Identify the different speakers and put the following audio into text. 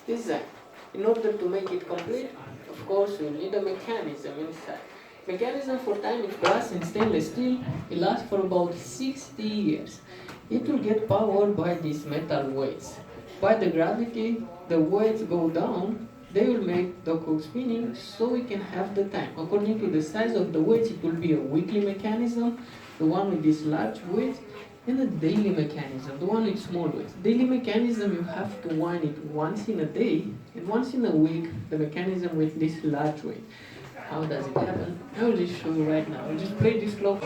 Speaker 1: design. In order to make it complete, of course, you need a mechanism inside. Mechanism for time is brass and stainless steel. It lasts for about 60 years. It will get powered by these metal weights. By the gravity, the weights go down, they will make the cook spinning so we can have the time. According to the size of the weights, it will be a weekly mechanism, the one with this large weight, and a daily mechanism, the one with small weights. Daily mechanism, you have to wind it once in a day, and once in a week, the mechanism with this large weight. How does it happen? I will just show you right now. I'll just play this clock.